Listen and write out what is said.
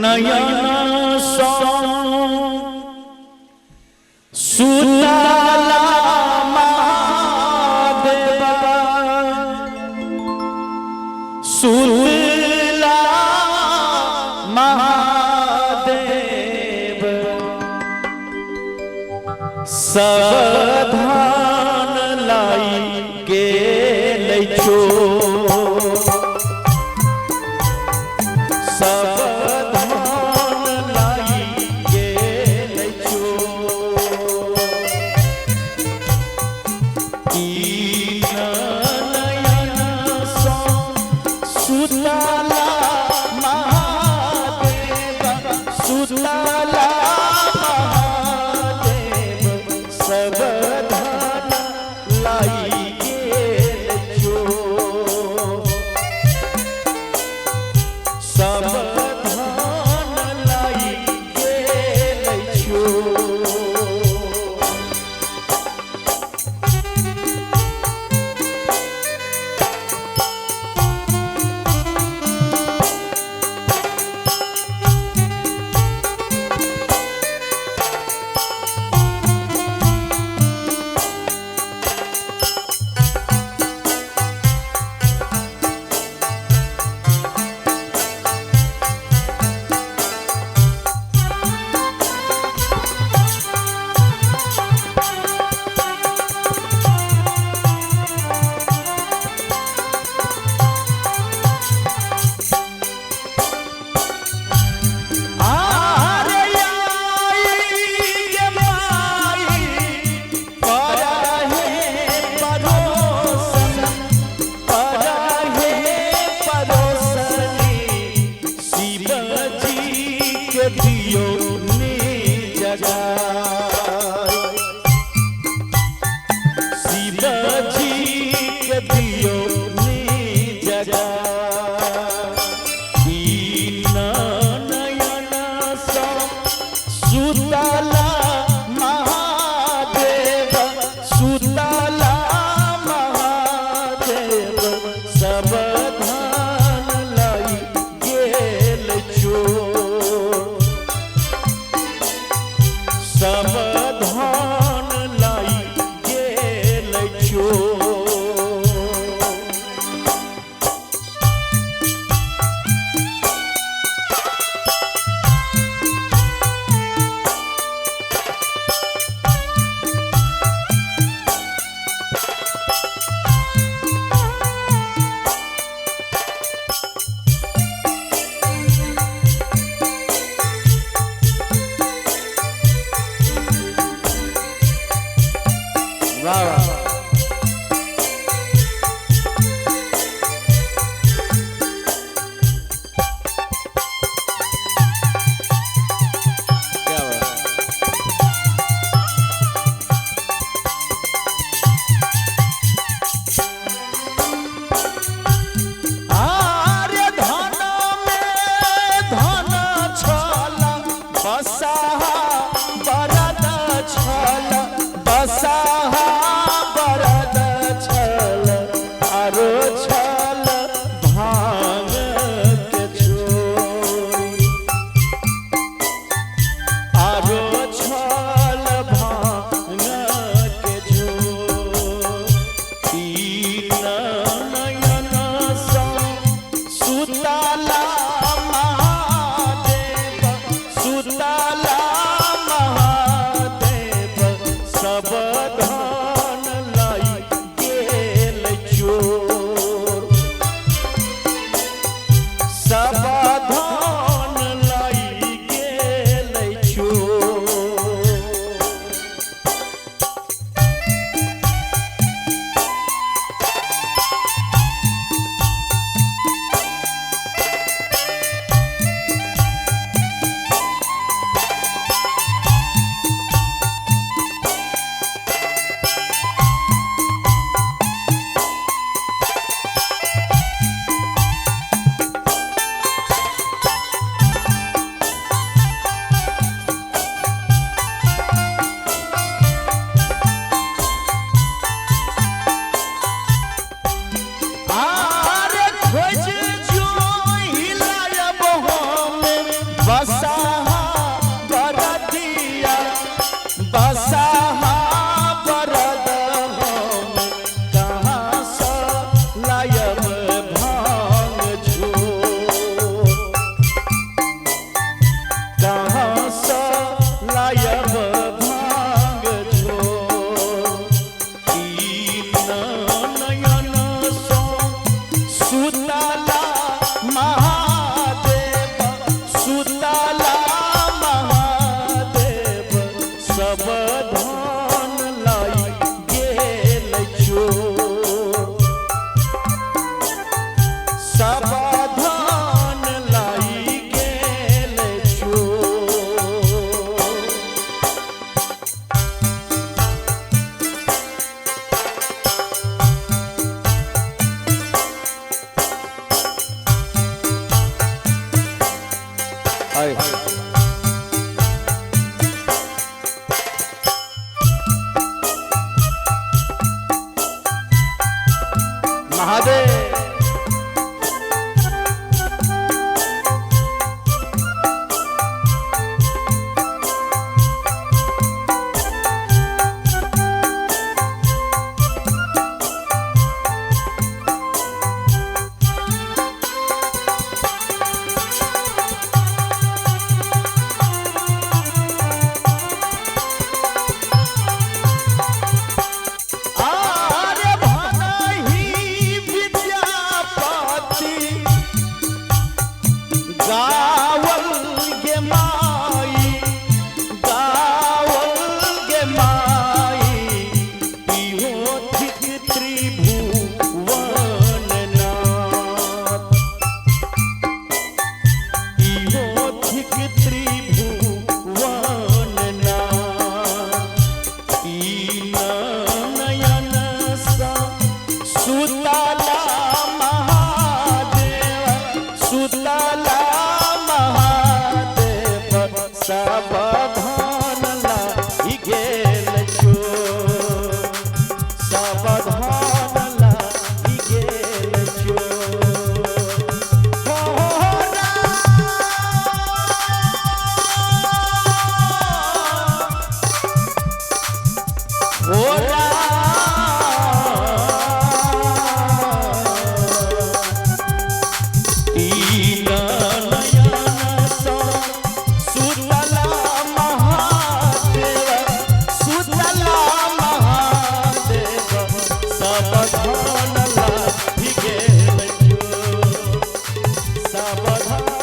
नयन सुतला महादेवा सुतला महादेव सावधान लाई गेलै छो बसाहा बसहा बरदिया बसहा बरद हम कहाँ से लायब भांग झोर कहाँ से लायब भांग झोर तीन नयन सो सुतला महादेव सुतला महादेव सब धन लाई गेल चोर सब धन लाई गेल चोर महादेव आरे भनहि विद्यापति गावल गे माई इहो थिक त्रिभुवन नाथ इहो थिक त्रिभुवन नाथ तीन नयन सा सुतला महादेव सुतला महादेव सब धन लाई गेल चोर सब धन लाई गेल चोर हो राम ओ तीन नयन सो सुतला महादेव सुतला महादेव सब धन लाई गेल चोर सब धन